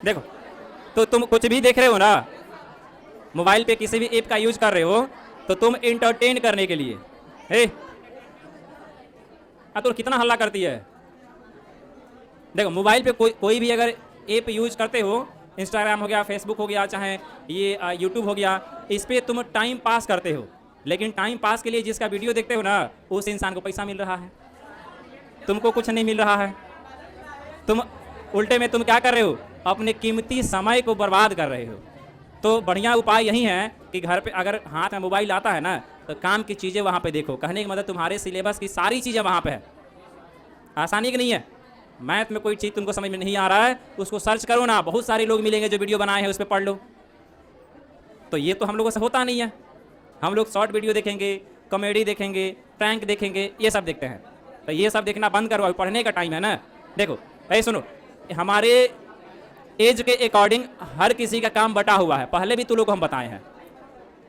देखो, तो तुम कुछ भी देख रहे हो ना, मोबाइल पे किसी भी ऐप का यूज कर रहे हो तो तुम इंटरटेन करने के लिए। हे तो कितना हल्ला करती है। देखो, मोबाइल पे कोई भी अगर ऐप यूज करते हो, इंस्टाग्राम हो गया, फेसबुक हो गया, चाहे ये यूट्यूब हो गया, इस पे तुम टाइम पास करते हो। लेकिन टाइम पास के लिए जिसका वीडियो देखते हो ना, उस इंसान को पैसा मिल रहा है, तुमको कुछ नहीं मिल रहा है। तुम उल्टे में तुम क्या कर रहे हो, अपने कीमती समय को बर्बाद कर रहे हो। तो बढ़िया उपाय यही है कि घर पे अगर हाथ में मोबाइल आता है ना, तो काम की चीज़ें वहाँ पे देखो। कहने की मतलब तुम्हारे सिलेबस की सारी चीज़ें वहाँ पे है। आसानी की नहीं है। मैथ में कोई चीज़ तुमको समझ में नहीं आ रहा है, उसको सर्च करो ना, बहुत सारे लोग मिलेंगे जो वीडियो बनाए हैं, उस पर पढ़ लो। तो ये तो हम लोगों से होता नहीं है। हम लोग शॉर्ट वीडियो देखेंगे, कॉमेडी देखेंगे, प्रैंक देखेंगे, ये सब देखते हैं। तो ये सब देखना बंद करो, पढ़ने का टाइम है ना। देखो भाई सुनो, हमारे एज के अकॉर्डिंग हर किसी का काम बटा हुआ है। पहले भी तो लोग हम बताए हैं,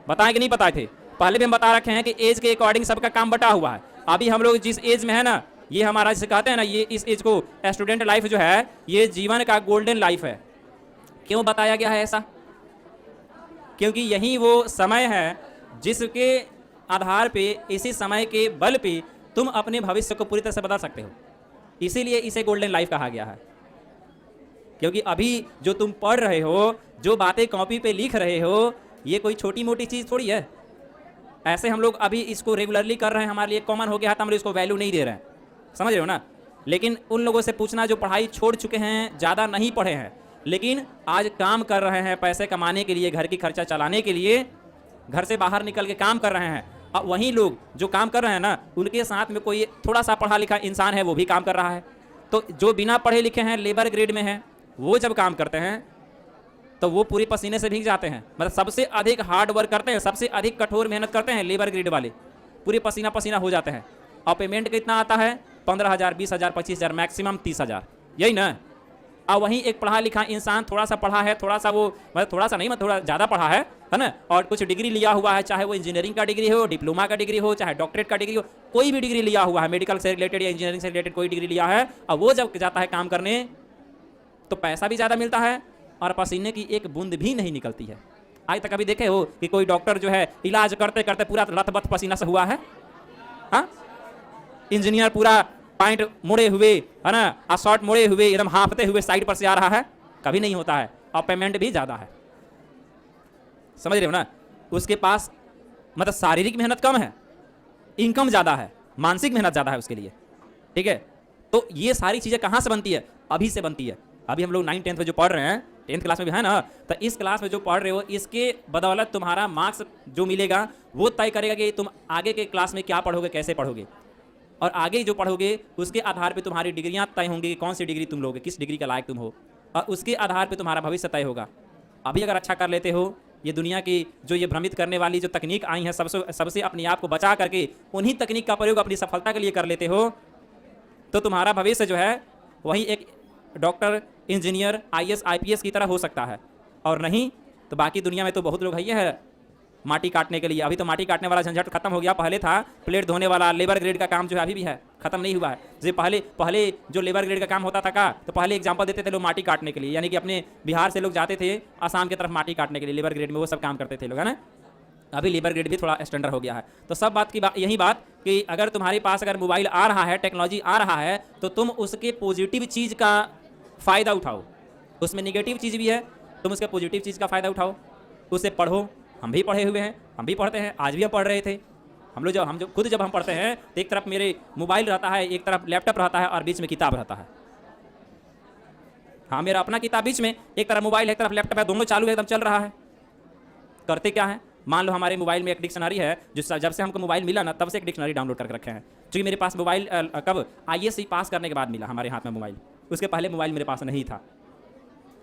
बताए कि नहीं बताए थे? पहले भी हम बता रखे हैं कि एज के अकॉर्डिंग सबका काम बटा हुआ है। अभी हम लोग जिस एज में है ना, ये हमारा जिसे कहते हैं ना, ये इस एज को स्टूडेंट लाइफ जो है, ये जीवन का गोल्डन लाइफ है। क्यों बताया गया है ऐसा? क्योंकि यही वो समय है जिसके आधार पे, इसी समय के बल पे तुम अपने भविष्य को पूरी तरह से बदल सकते हो। इसीलिए इसे गोल्डन लाइफ कहा गया है। क्योंकि अभी जो तुम पढ़ रहे हो, जो बातें कॉपी पे लिख रहे हो, ये कोई छोटी मोटी चीज़ थोड़ी है। ऐसे हम लोग अभी इसको रेगुलरली कर रहे हैं, हमारे लिए कॉमन हो गया है, तो हम लोग इसको वैल्यू नहीं दे रहे हैं। समझ रहे हो ना? लेकिन उन लोगों से पूछना जो पढ़ाई छोड़ चुके हैं, ज़्यादा नहीं पढ़े हैं, लेकिन आज काम कर रहे हैं पैसे कमाने के लिए, घर की खर्चा चलाने के लिए, घर से बाहर निकल के काम कर रहे हैं। अब वहीं लोग जो काम कर रहे हैं ना, उनके साथ में कोई थोड़ा सा पढ़ा लिखा इंसान है, वो भी काम कर रहा है। तो जो बिना पढ़े लिखे हैं, लेबर ग्रेड में हैं, वो जब काम करते हैं तो वो पूरी पसीने से भीग जाते हैं। मतलब सबसे अधिक हार्ड वर्क करते हैं, सबसे अधिक कठोर मेहनत करते हैं लेबर ग्रेड वाले, पूरे पसीना पसीना हो जाते हैं। और पेमेंट कितना आता है? 15,000, 20,000, 25,000, मैक्सिमम 30,000, यही ना। और वहीं एक पढ़ा लिखा इंसान, थोड़ा सा पढ़ा है, थोड़ा सा वो, मतलब थोड़ा सा नहीं, मतलब थोड़ा ज़्यादा पढ़ा है ना, और कुछ डिग्री लिया हुआ है, चाहे वो इंजीनियरिंग का डिग्री हो, डिप्लोमा का डिग्री हो, चाहे डॉक्टरेट का डिग्री हो, कोई भी डिग्री लिया हुआ है, मेडिकल से रिलेटेड या इंजीनियरिंग से रिलेटेड कोई डिग्री लिया है, और वो जब जाता है काम करने तो पैसा भी ज़्यादा मिलता है और पसीने की एक बूंद भी नहीं निकलती है। आज तक कभी देखे हो कि कोई डॉक्टर जो है इलाज करते करते पूरा लथबथ पसीना से हुआ है? हाँ, इंजीनियर पूरा पॉइंट मुड़े हुए, है ना, और शॉर्ट मुड़े हुए, एकदम हाँफते हुए साइड पर से आ रहा है? कभी नहीं होता है। और पेमेंट भी ज़्यादा है। समझ रहे हो ना? उसके पास मतलब शारीरिक मेहनत कम है, इनकम ज़्यादा है, मानसिक मेहनत ज़्यादा है उसके लिए। ठीक है? तो ये सारी चीज़ें कहाँ से बनती है? अभी से बनती है। अभी हम लोग 9th 10th में जो पढ़ रहे हैं, 10th क्लास में भी है ना, तो इस क्लास में जो पढ़ रहे हो, इसके बदौलत तुम्हारा मार्क्स जो मिलेगा वो तय करेगा कि तुम आगे के क्लास में क्या पढ़ोगे, कैसे पढ़ोगे। और आगे जो पढ़ोगे उसके आधार पे तुम्हारी डिग्रियां तय होंगी कि कौन सी डिग्री तुम लोगे, किस डिग्री का लायक तुम हो, और उसके आधार पे तुम्हारा भविष्य तय होगा। अभी अगर अच्छा कर लेते हो, ये दुनिया की जो ये भ्रमित करने वाली जो तकनीक आई है, सबसे अपने आप को बचा करके उन्हीं तकनीक का प्रयोग अपनी सफलता के लिए कर लेते हो, तो तुम्हारा भविष्य जो है वही एक डॉक्टर, इंजीनियर, IAS IPS की तरह हो सकता है। और नहीं तो बाकी दुनिया में तो बहुत लोग है माटी काटने के लिए। अभी तो माटी काटने वाला झंझट खत्म हो गया। पहले था प्लेट धोने वाला, लेबर ग्रेड का काम जो है अभी भी है, खत्म नहीं हुआ है। जो पहले जो लेबर ग्रेड का काम होता था का, तो पहले एग्जांपल देते थे लोग माटी काटने के लिए, यानी कि अपने बिहार से लोग जाते थे आसाम की तरफ माटी काटने के लिए, लेबर ग्रेड में वो सब काम करते थे लोग, है ना। अभी लेबर ग्रेड भी थोड़ा स्टैंडर्ड हो गया है। तो सब बात की यही बात कि अगर तुम्हारे पास अगर मोबाइल आ रहा है, टेक्नोलॉजी आ रहा है, तो तुम उसके पॉजिटिव चीज़ का फ़ायदा उठाओ। उसमें नेगेटिव चीज़ भी है, तुम उसके पॉजिटिव चीज़ का फ़ायदा उठाओ, उसे पढ़ो। हम भी पढ़े हुए हैं, हम भी पढ़ते हैं, आज भी हम पढ़ रहे थे। हम लोग जब हम पढ़ते हैं तो एक तरफ मेरे मोबाइल रहता है, एक तरफ लैपटॉप रहता है, और बीच में किताब रहता है। हाँ, मेरा अपना किताब बीच में, एक तरफ मोबाइल है, एक तरफ लैपटॉप है, दोनों चालू है, एकदम चल रहा है। करते क्या है, मान लो हमारे मोबाइल में एक डिक्शनरी है, जो जब से हमको मोबाइल मिला ना, तब से एक डिक्शनरी डाउनलोड करके रखे हैं। क्योंकि मेरे पास मोबाइल कब IAS पास करने के बाद मिला हमारे हाथ में मोबाइल, उसके पहले मोबाइल मेरे पास नहीं था।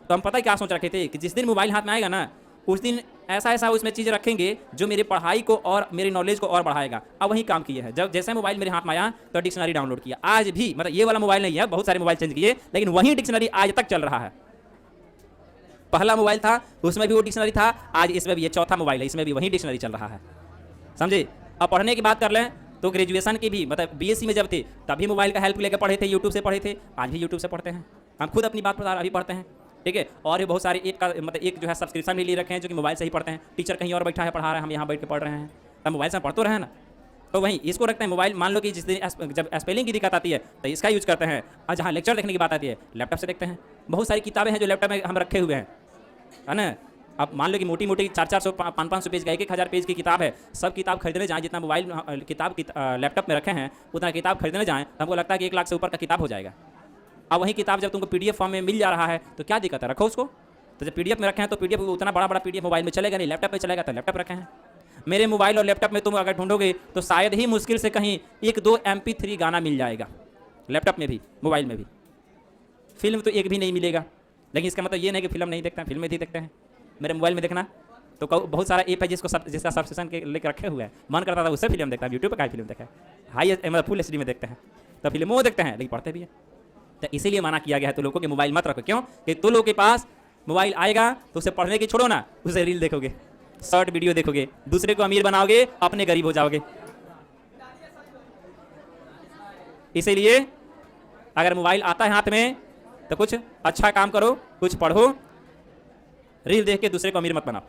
तो हम पता है क्या सोच रखे थे कि जिस दिन मोबाइल हाथ में आएगा ना, उस दिन ऐसा उसमें चीज़ें रखेंगे जो मेरी पढ़ाई को और मेरी नॉलेज को और बढ़ाएगा। अब वही काम किए हैं। जब जैसे मोबाइल मेरे हाथ में आया तो डिक्शनरी डाउनलोड किया। आज भी, मतलब ये वाला मोबाइल नहीं है, बहुत सारे मोबाइल चेंज किए, लेकिन वही डिक्शनरी आज तक चल रहा है। पहला मोबाइल था उसमें भी वो डिक्शनरी था, आज इसमें भी, ये चौथा मोबाइल है, इसमें भी वही डिक्शनरी चल रहा है। समझे? अब पढ़ने की बात कर लें तो ग्रेजुएशन की भी, मतलब BSc में जब थे तभी मोबाइल का हेल्प लेकर पढ़े थे, यूट्यूब से पढ़े थे, आज भी यूट्यूब से पढ़ते हैं। हम खुद अपनी बात बता, अभी पढ़ते हैं। ठीक है। और भी बहुत सारे ऐप का मतलब एक जो है सब्सक्रिप्शन भी ले रखे हैं जो कि मोबाइल से ही पढ़ते हैं। टीचर कहीं और बैठा है पढ़ा रहा है, हम यहाँ बैठ के पढ़ रहे हैं, तब मोबाइल से पढ़ तो रहे हैं ना। तो वहीं इसको रखते हैं मोबाइल। मान लो कि जिस दिन जब स्पेलिंग की दिक्कत आती है तो इसका यूज करते हैं, और जहाँ लेक्चर देखने की बात आती है लैपटॉप से देखते हैं। बहुत सारी किताबें हैं जो लैपटॉप में हम रखे हुए हैं, है ना। अब मान लो कि मोटी मोटी 400-400 500-500 पेज का 1,000 पेज की किताब है, सब किताब खरीदने जाएँ जितना मोबाइल किताब लैपटॉप में रखे हैं उतना किताब खरीदने जाएँ तो हमको लगता है कि 1 लाख से ऊपर का किताब हो जाएगा। अब वही किताब जब तुमको PDF फॉर्म में मिल जा रहा है तो क्या दिक्कत है, रखो उसको। तो जब PDF में रखे हैं तो PDF उतना बड़ा बड़ा PDF मोबाइल में चलेगा नहीं, लैपटॉप में चलेगा, तो लैपटॉप रखे हैं। मेरे मोबाइल और लैपटॉप में तुम अगर ढूंढोगे तो शायद ही मुश्किल से कहीं 1-2 MP3 गाना मिल जाएगा, लैपटॉप में भी मोबाइल में भी। फिल्म तो एक भी नहीं मिलेगा, लेकिन इसका मतलब ये नहीं कि फिल्म नहीं देखते हैं, फिल्में भी देखते हैं। मेरे मोबाइल में देखना तो बहुत सारा ऐप है जिसका सब्सक्रिप्शन के लेकर रखे हुए हैं, मन करता था उससे फिल्म देखता है। यूट्यूब पर क्या फिल्म देखा है, हाई मतलब फुल HD में देखते हैं, तो फिल्मों वो देखते हैं लेकिन पढ़ते भी हैं। तो इसीलिए मना किया गया है तो लोगों के मोबाइल मत रखो। क्यों कि तो लोगों के पास मोबाइल आएगा तो उसे पढ़ने की छोड़ो ना, उसे रील देखोगे, शॉर्ट वीडियो देखोगे, दूसरे को अमीर बनाओगे, अपने गरीब हो जाओगे। इसीलिए अगर मोबाइल आता है हाथ में तो कुछ अच्छा काम करो, कुछ पढ़ो, रील देख के दूसरे को अमीर मत बनाओ।